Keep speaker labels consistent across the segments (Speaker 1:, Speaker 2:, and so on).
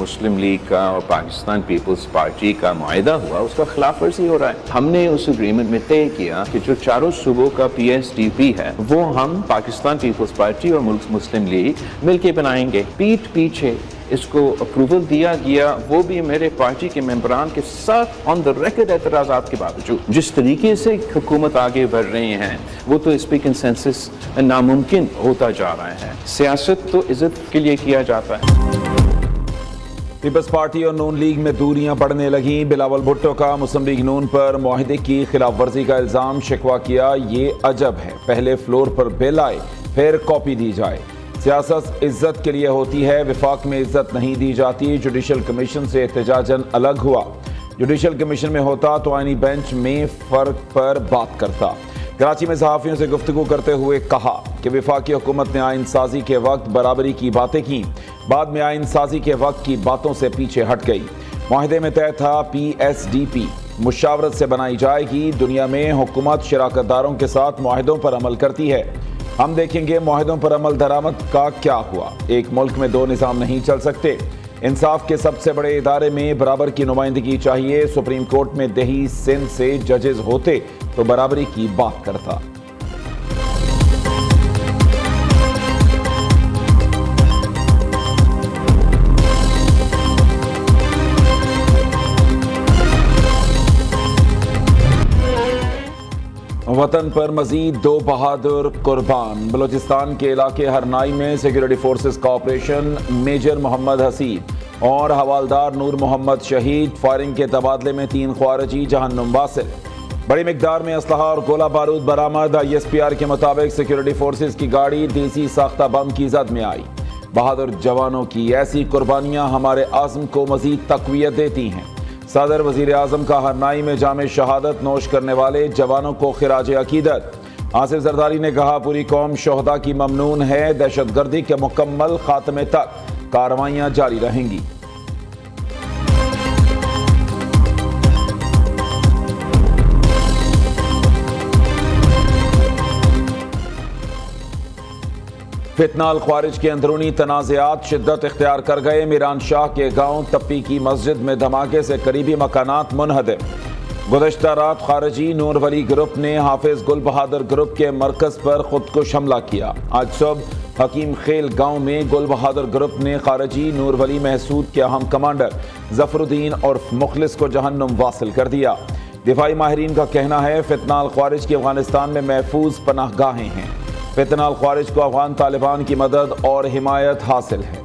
Speaker 1: मुस्लिम league का और Pakistan peoples party का मुआहिदा हुआ, उसका खिलाफ वर्जी हो रहा है। हमने उस एग्रीमेंट में तय किया कि जो चारों सूबों का PSDP है वो हम पाकिस्तान पीपल्स पार्टी और मुस्लिम लीग मिलके बनाएंगे। पीठ पीछे इसको अप्रूवल दिया गया, वो भी मेरे पार्टी के मेंबरान के साथ ऑन द रिकॉर्ड एतराज़ात के बावजूद। जिस तरीके से हुकूमत आगे बढ़ रही हैं वो तो इस पे कंसेंसस नामुमकिन होता जा रहा है। सियासत तो इज्जत के लिए किया जाता है।
Speaker 2: पीपल्स पार्टी और नून लीग में दूरियां बढ़ने लगी। बिलावल भुट्टो का मुस्लिम लीग नून पर मुआहिदे की खिलाफ वर्जी का इल्जाम शिकवा किया। ये अजब है, पहले फ्लोर पर बिल आए फिर कॉपी दी जाए। सियासत इज्जत के लिए होती है, विफाक में इज्जत नहीं दी जाती। जुडिशल कमीशन से एहतजाजन अलग हुआ। जुडिशल कमीशन में होता तो आईनी बेंच में फर्क पर बात करता। कराची में सहाफ़ियों से गुफ्तगू करते हुए कहा कि विफाकी हुकूमत ने आइन साजी के वक्त बराबरी की बातें की, बाद में आइन साजी के वक्त की बातों से पीछे हट गई। मुआहिदे में तय था PSDP मुशावरत से बनाई जाएगी। दुनिया में हुकूमत शराकतदारों के साथ मुआहिदों पर अमल करती है। हम देखेंगे मुआहिदों पर अमल दरामद का क्या हुआ। एक मुल्क में दो निज़ाम नहीं चल सकते। इंसाफ के सबसे बड़े इदारे में बराबर की नुमाइंदगी चाहिए। सुप्रीम कोर्ट में दही सिंध से जजेस होते तो बराबरी की बात करता। वतन पर मजीद 2 बहादुर कुर्बान। बलूचिस्तान के इलाके हरनाई में सिक्योरिटी फोर्सेस का ऑपरेशन, मेजर मोहम्मद हसीब और हवालदार नूर मोहम्मद शहीद। फायरिंग के तबादले में 3 ख्वारिजी जहन्नुम वासिल। बड़ी मिकदार में असलहा और गोला बारूद बरामद। ISPR के मुताबिक सिक्योरिटी फोर्सेस की गाड़ी देसी साख्ता बम की जद में आई। बहादुर जवानों की ऐसी कुर्बानियां हमारे आज़म को मजीद तक़वियत देती हैं। सदर वज़ीर आज़म का हरनाई में जामे शहादत नोश करने वाले जवानों को खिराज अकीदत। आसिफ जरदारी ने कहा पूरी कौम शोहदा की ममनून है। दहशतगर्दी के मुकम्मल खात्मे तक कार्रवाइयां जारी रहेंगी। फितनाल ख्वारिज के अंदरूनी तनाज़ात शिद्दत इख्तियार कर गए। मीरान शाह के गांव तप्पी की मस्जिद में धमाके से करीबी मकानात मुनहदम। गुज़श्ता रात खारजी नूर वली ग्रुप ने हाफिज गुल बहादुर ग्रुप के मरकज़ पर खुदकुश हमला किया। आज सुबह हकीम खेल गांव में गुल बहादुर ग्रुप ने खारजी नूर वली महसूद के अहम कमांडर जफरुद्दीन और मुखलिस को जहन्नुम वासिल कर दिया। दिफाई माहिरीन का कहना है फितनाल ख्वारिज की अफगानिस्तान में महफूज पनाहगाहें हैं। फितनाल ख्वारिज को अफगान तालिबान की मदद और हिमायत हासिल है।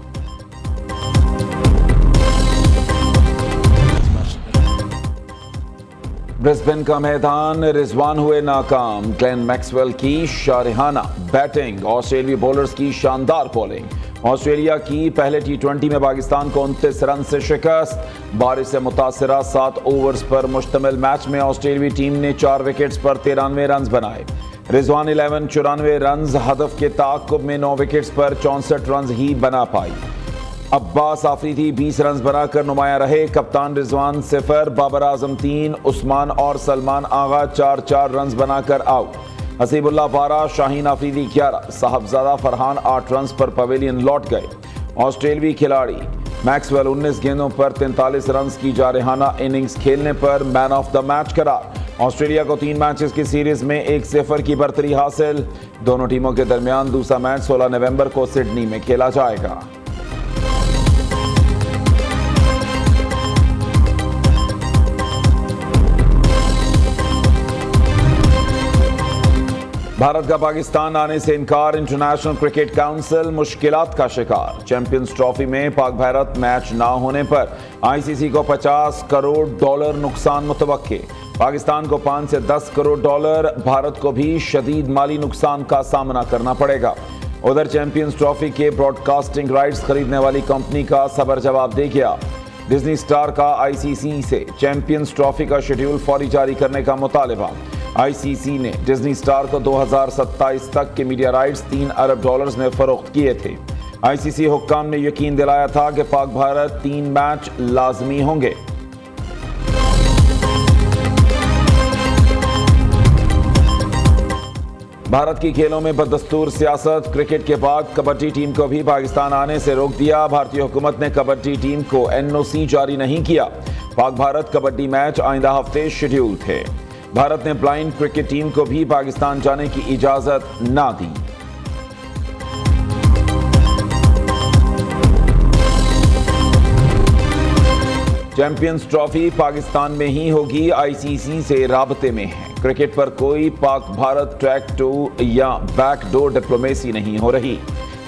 Speaker 2: ब्रिस्बेन का मैदान, रिजवान हुए नाकाम। ग्लेन मैक्सवेल की शारहाना बैटिंग, ऑस्ट्रेलियाई बॉलर्स की शानदार बॉलिंग। ऑस्ट्रेलिया की पहले T20 में पाकिस्तान को 29 रन से शिकस्त। बारिश से मुतासरा 7 ओवर्स पर मुश्तमिल मैच में ऑस्ट्रेलियाई टीम ने 4 विकेट्स पर 93 रन बनाए। रिजवान 11 94 रन, हदफ के ताक़ुब में 9 विकेट्स पर 64 रन ही बना पाई। अब्बास आफरीदी 20 रन बनाकर नुमाया रहे। कप्तान रिजवान 0, बाबर आजम 3, उस्मान और सलमान आगा 4-4 रन बनाकर आउट। हसीबुल्लाह 12, शाहीन आफरीदी 11, साहबजादा फरहान 8 रन पर पवेलियन लौट गए। ऑस्ट्रेलियाई खिलाड़ी मैक्सवेल 19 गेंदों पर 43 रन की जारहाना इनिंग्स खेलने पर मैन ऑफ द मैच करार। ऑस्ट्रेलिया को 3 मैचेस की सीरीज में 1-0 की बर्तरी हासिल। दोनों टीमों के दरमियान दूसरा मैच 16 नवंबर को सिडनी में खेला जाएगा। भारत का पाकिस्तान आने से इनकार, इंटरनेशनल क्रिकेट काउंसिल मुश्किलात का शिकार। चैंपियंस ट्रॉफी में पाक भारत मैच ना होने पर ICC को $50 करोड़ नुकसान मुतवक्के। पाकिस्तान को 5 से 10 करोड़ डॉलर, भारत को भी शदीद माली नुकसान का सामना करना पड़ेगा। उधर चैंपियंस ट्रॉफी के ब्रॉडकास्टिंग राइट्स खरीदने वाली कंपनी का सबर जवाब दे गया। डिज्नी स्टार का ICC से चैंपियंस ट्रॉफी का शेड्यूल फौरी जारी करने का मुतालबा। ICC ने डिज्नी स्टार को 2027 तक के मीडिया राइट्स $3 अरब में फरोख्त किए थे। ICC हुक्काम ने यकीन दिलाया था कि पाक भारत 3 मैच लाजमी होंगे। भारत की खेलों में बदस्तूर सियासत, क्रिकेट के बाद कबड्डी टीम को भी पाकिस्तान आने से रोक दिया। भारतीय हुकूमत ने कबड्डी टीम को एनओसी जारी नहीं किया। पाक भारत कबड्डी मैच आइंदा हफ्ते शेड्यूल थे। भारत ने ब्लाइंड क्रिकेट टीम को भी पाकिस्तान जाने की इजाजत ना दी। चैंपियंस ट्रॉफी पाकिस्तान में ही होगी, आईसीसी से राब्ते में है। क्रिकेट पर कोई पाक भारत ट्रैक टू या बैकडोर डिप्लोमेसी नहीं हो रही।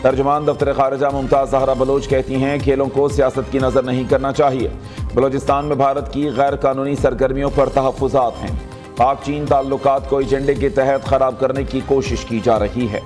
Speaker 2: तर्जुमान दफ्तर खारजा मुमताज ज़हरा बलोच कहती हैं, खेलों को सियासत की नज़र नहीं करना चाहिए। बलोचिस्तान में भारत की गैर कानूनी सरगर्मियों पर तहफ़्फ़ुज़ात हैं। पाक चीन ताल्लुकात को एजेंडे के तहत खराब करने की कोशिश की जा रही है।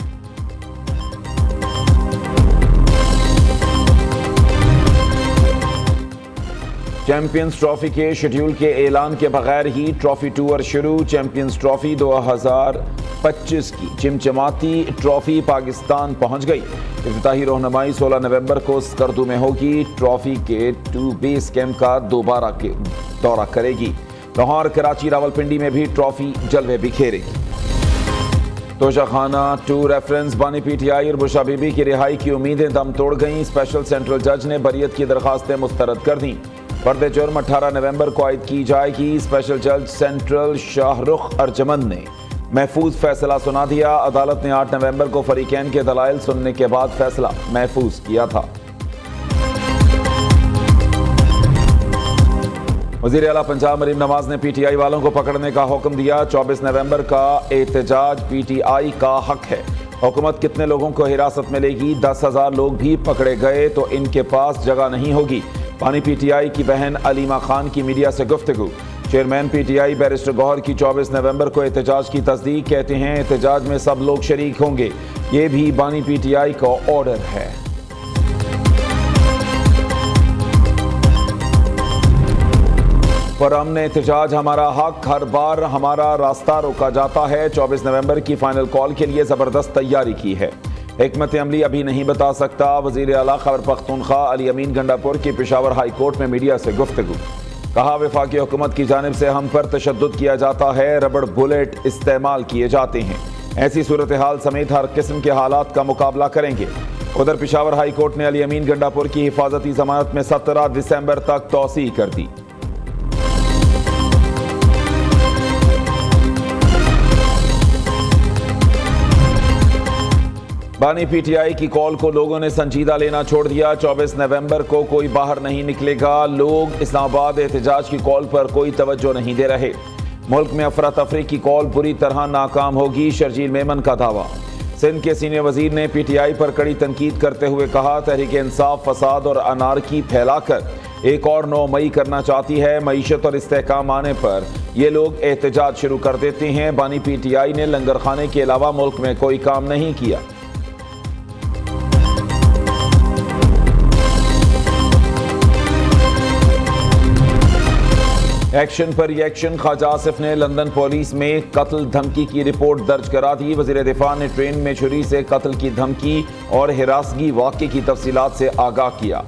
Speaker 2: चैंपियंस ट्रॉफी के शेड्यूल के ऐलान के बगैर ही ट्रॉफी टूर शुरू। चैंपियंस ट्रॉफी 2025 की चिमचमाती ट्रॉफी पाकिस्तान पहुंच गई। इफ्तिताही रहनुमाई 16 नवंबर को स्कर्दू में होगी। ट्रॉफी के 2 बेस कैंप का दोबारा के दौरा करेगी। लाहौर, कराची, रावलपिंडी में भी ट्रॉफी जलवे बिखेरेगी। तोशाखाना 2 रेफरेंस बानी पीटीआई और बुशा बीबी की रिहाई की उम्मीदें दम तोड़ गईं। स्पेशल सेंट्रल जज ने बरियत की दरखास्तें मुस्तरद कर दी। पर्दे जुर्म 18 नवंबर को आयद की जाएगी। स्पेशल जज सेंट्रल शाहरुख अर्जमंद ने महफूज फैसला सुना दिया। अदालत ने 8 नवंबर को फरीकैन के दलाइल सुनने के बाद फैसला महफूज किया था। वज़ीर आला पंजाब मरीम नवाज ने पीटीआई वालों को पकड़ने का हुक्म दिया। 24 नवंबर का एहतजाज पीटीआई का हक है। हुकूमत कितने लोगों को हिरासत में लेगी? 10,000 लोग भी पकड़े गए तो इनके पास जगह नहीं होगी। पानी पीटीआई की बहन अलीमा खान की मीडिया से गुफ्तगू। चेयरमैन पीटीआई बैरिस्टर गौहर की 24 नवंबर को एहतजाज की तस्दीक। कहते हैं एहतजाज में सब लोग शरीक होंगे। ये भी बानी पीटीआई का ऑर्डर है। परअमन एहतजाज हमारा हक, हर बार हमारा रास्ता रोका जाता है। 24 नवंबर की फाइनल कॉल के लिए जबरदस्त तैयारी की है। हिकमत अमली अभी नहीं बता सकता। वज़ीर आला खैबर पख्तूनख्वा अली अमीन गंडापुर की पेशावर हाई कोर्ट में मीडिया से गुफ्तगू। कहा, वफाकी हुकूमत की जानिब से हम पर तशद्दुद किया जाता है, रबड़ बुलेट इस्तेमाल किए जाते हैं। ऐसी सूरत हाल समेत हर किस्म के हालात का मुकाबला करेंगे। उधर पेशावर हाई कोर्ट ने अली अमीन गंडापुर की हिफाजती जमानत में 17 दिसंबर तक तौसीह कर दी। बानी पीटीआई की कॉल को लोगों ने संजीदा लेना छोड़ दिया। 24 नवंबर को कोई बाहर नहीं निकलेगा। लोग इस्लामाबाद एहतजाज की कॉल पर कोई तवज्जो नहीं दे रहे। मुल्क में अफरा तफरी की कॉल बुरी तरह नाकाम होगी, शर्जील मेमन का दावा। सिंध के सीनियर वजीर ने पीटीआई पर कड़ी तनकीद करते हुए कहा, तहरीक इंसाफ फसाद और अनारकी फैलाकर एक और 9 मई करना चाहती है। मईशत और इस्तेहकाम आने पर ये लोग एहतजाज शुरू कर देते हैं। बानी पीटीआई ने लंगर खाने के अलावा मुल्क में कोई काम नहीं किया। एक्शन पर रिएक्शन, ख्वाजा आसिफ ने लंदन पुलिस में कत्ल धमकी की रिपोर्ट दर्ज करा दी। वज़ीर दिफा ने ट्रेन में छुरी से कत्ल की धमकी और हिरासगी वाक़े की तफसीलात से आगाह किया।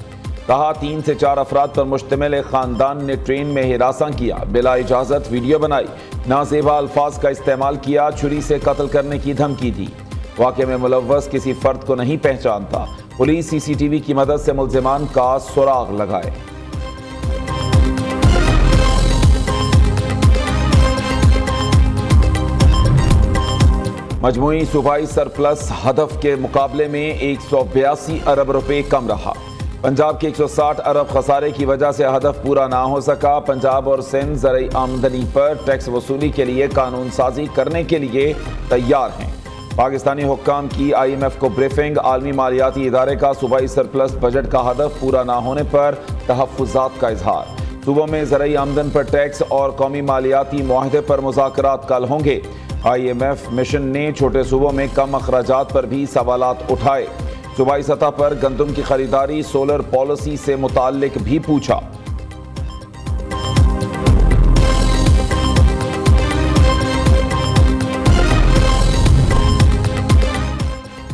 Speaker 2: कहा, 3 से 4 अफराद पर मुश्तमिल एक खानदान ने ट्रेन में हिरासा किया, बिला इजाज़त वीडियो बनाई, नाजेबा अल्फाज का इस्तेमाल किया, छुरी से कत्ल करने की धमकी दी। वाक़े में मुलव्वस किसी फर्द को नहीं पहचानता। पुलिस CCTV की मदद से मुल्ज़िमान का सुराग लगाए। मजमूई सूबाई सरप्लस हदफ के मुकाबले में 182 अरब रुपए कम रहा। पंजाब के 160 अरब खसारे की वजह से हदफ पूरा ना हो सका। पंजाब और सिंध ज़रई आमदनी पर टैक्स वसूली के लिए कानून साजी करने के लिए तैयार हैं। पाकिस्तानी हुक्काम की IMF को ब्रीफिंग। आलमी मालियाती इदारे का सूबाई सरप्लस बजट का हदफ पूरा ना होने पर तहफ़्फ़ुज़ात का इजहार। सूबों में ज़रई आमदन पर टैक्स और कौमी मालियाती मुआहदे पर मुज़ाकरात कल होंगे। IMF मिशन ने छोटे सूबों में कम अखराजात पर भी सवालात उठाए। सूबाई सतह पर गंदम की खरीदारी, सोलर पॉलिसी से मुताल्लिक भी पूछा।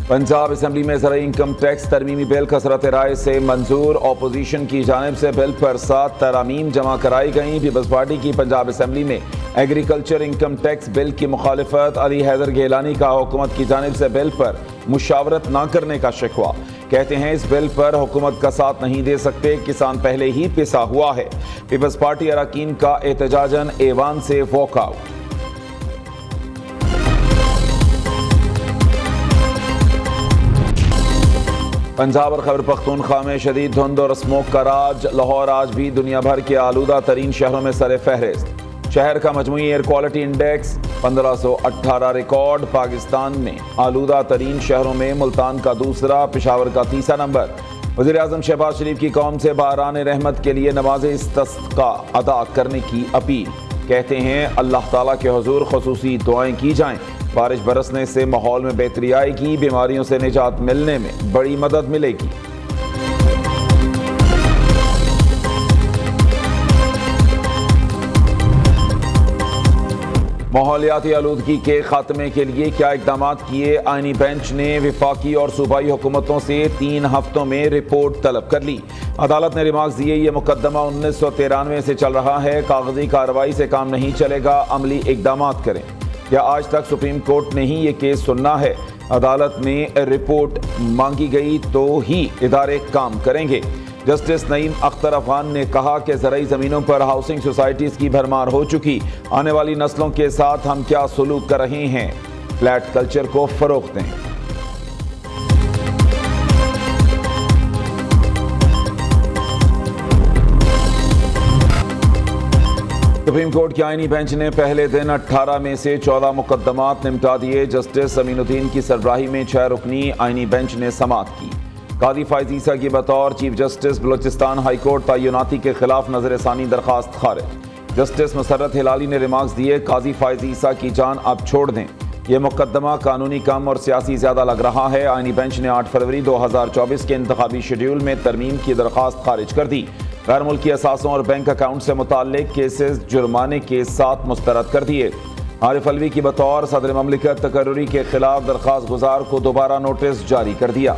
Speaker 2: पंजाब असेंबली में ज़राई इनकम टैक्स तरमीमी बिल कसरत राय से मंजूर। ऑपोजिशन की जानिब से बिल पर 7 तरामीम जमा कराई गई। पीपल्स पार्टी की पंजाब असेंबली में एग्रीकल्चर इनकम टैक्स बिल की मुखालिफत। अली हैदर गिलानी का हुकूमत की जानिब से बिल पर मुशावरत न करने का शिकवा। कहते हैं इस बिल पर हुकूमत का साथ नहीं दे सकते, किसान पहले ही पिसा हुआ है। पीपल्स पार्टी अरकान का एहतजाजन ऐवान से वॉकआउट। पंजाब और खैबर पख्तूनख्वा में शदीद धुंध और स्मोक का राज। लाहौर आज भी दुनिया भर के आलूदा तरीन शहरों में सर फहरिस्त। शहर का मजमूई air quality index 1518 record. Pakistan में आलूदा तरीन शहरों में मुल्तान का दूसरा, पेशावर का तीसरा नंबर। वज़ीर आज़म शहबाज शरीफ की कौम से बहरान रहमत के लिए नमाज इस्तिस्क़ा अदा करने की अपील। कहते हैं अल्लाह ताला के हुज़ूर खुसूसी दुआएं की जाएं। बारिश बरसने से माहौल में बेहतरी आएगी, बीमारियों से निजात मिलने में बड़ी मदद मिलेगी। माहौलियाती आलूदगी के खात्मे के लिए क्या इकदाम किए? आईनी बेंच ने विफाकी और सूबाई हुकूमतों से 3 हफ्तों में रिपोर्ट तलब कर ली। अदालत ने रिमार्क्स दिए, ये मुकदमा 1993 से चल रहा है, कागजी कार्रवाई से काम नहीं चलेगा, अमली इकदाम करें। क्या आज तक सुप्रीम कोर्ट ने ही ये केस सुनना है? अदालत में रिपोर्ट मांगी गई तो ही इदारे काम करेंगे। जस्टिस नईम अख्तर अफगान ने कहा कि ज़राई ज़मीनों पर हाउसिंग सोसाइटीज़ की भरमार हो चुकी, आने वाली नस्लों के साथ हम क्या सलूक कर रहे हैं, फ्लैट कल्चर को फ़रोग़ दें। सुप्रीम कोर्ट के आईनी बेंच ने पहले दिन 18 में से 14 मुकदमात निपटा दिए। जस्टिस अमीनुद्दीन की सरबराही में 6 रुकनी आईनी बेंच ने समाअत की। कादी फायज़ ईसा की बतौर chief justice Balochistan high court तयनाती के खिलाफ नजरसानी दरखास्त खारिज। जस्टिस मुसर्रत हिलाली ने रिमार्क्स दिए, कादी फायज़ ईसा की जान अब छोड़ दें, यह मुकदमा कानूनी कम और सियासी ज्यादा लग रहा है। आईनी बेंच ने 8 फरवरी 2024 के इंतखाबी शेड्यूल में तरमीम की दरखास्त खारिज कर दी। गैर मुल्की असासों और बैंक अकाउंट से मुताल्लिक केसेस जुर्माने के साथ मुस्तरद कर दिए। आरिफ अलवी की बतौर सदर ममलिकत तकर्रुरी के खिलाफ दरखास्त गुजार को दोबारा नोटिस जारी कर दिया।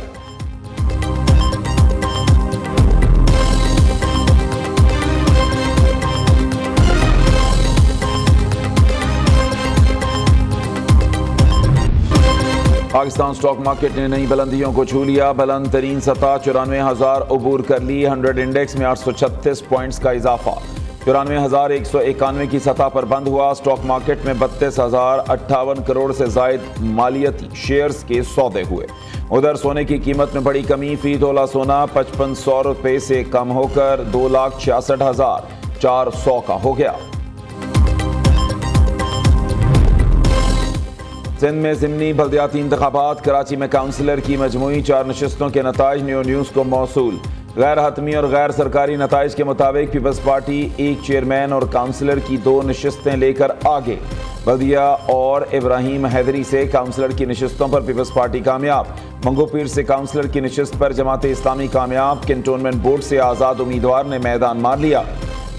Speaker 2: पाकिस्तान स्टॉक मार्केट ने नई बुलंदियों को छू लिया। बुलंद तरीन सतह 94,000 अबूर कर ली। 100 इंडेक्स में 836 पॉइंट्स का इजाफा 94,191 की सतह पर बंद हुआ। स्टॉक मार्केट में 32,058 करोड़ से जायद मालियती शेयर्स के सौदे हुए। उधर सोने की कीमत में बड़ी कमी, फी तोला सोना 5500 रुपये से कम होकर 2,66,400 का हो गया। सिंध में ज़िमनी बल्दियाती इंतखाबात, कराची में काउंसिलर की मजमूई 4 नशिस्तों के नताइज न्यू न्यूज़ को मौसूल। गैर हतमी और गैर सरकारी नताइज के मुताबिक पीपल्स पार्टी 1 चेयरमैन और काउंसिलर की 2 नशिस्तें लेकर आगे। बल्दिया और इब्राहिम हैदरी से काउंसिलर की नशिस्तों पर पीपल्स पार्टी कामयाब। मंगोपीर से काउंसिलर की नशिस्त पर जमात इस्लामी कामयाब। कैंटोनमेंट बोर्ड से आज़ाद उम्मीदवार ने मैदान मार लिया।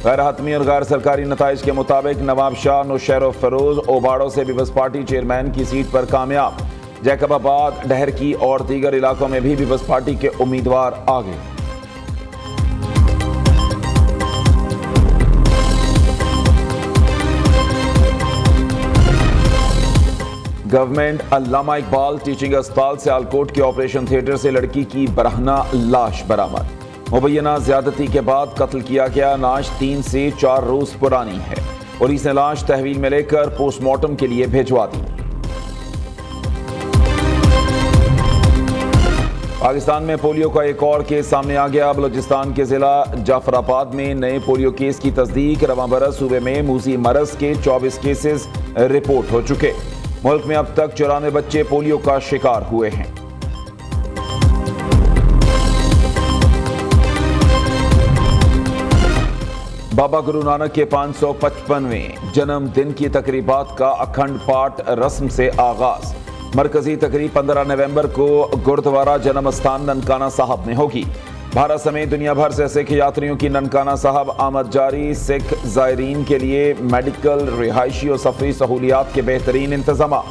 Speaker 2: गैर हतमी और गैर सरकारी नताइज के मुताबिक नवाब शाह नौशेर फरोज ओबाड़ो से पीपल्स पार्टी चेयरमैन की सीट पर कामयाब। जैकबाबाद, डहरकी और दीगर इलाकों में भी पीपल्स पार्टी के उम्मीदवार आगे। गवर्नमेंट अल्लामा इकबाल टीचिंग अस्पताल सियालकोट के ऑपरेशन थिएटर से लड़की की बरहना लाश बरामद। मुबैना ज्यादती के बाद कत्ल किया गया। लाश 3 से 4 रोज पुरानी है। पुलिस ने लाश तहवील में लेकर पोस्टमार्टम के लिए भिजवा दी। पाकिस्तान में पोलियो का एक और केस सामने आ गया। बलोचिस्तान के जिला जाफराबाद में नए पोलियो केस की तस्दीक। रवां बरस सूबे में मूसी मरज के 24 केसेस रिपोर्ट हो चुके। मुल्क में अब तक 94 बच्चे पोलियो का शिकार हुए हैं। बाबा गुरु नानक के 555वें जन्मदिन की तकरीबात का अखंड पाठ रस्म से आगाज। मरकजी तकरीब 15 नवंबर को गुरुद्वारा जन्म स्थान ननकाना साहब में होगी। भारत समेत दुनिया भर से सिख यात्रियों की ननकाना साहब आमद जारी। सिख जायरीन के लिए मेडिकल, रिहायशी और सफरी सहूलियात के बेहतरीन इंतजाम।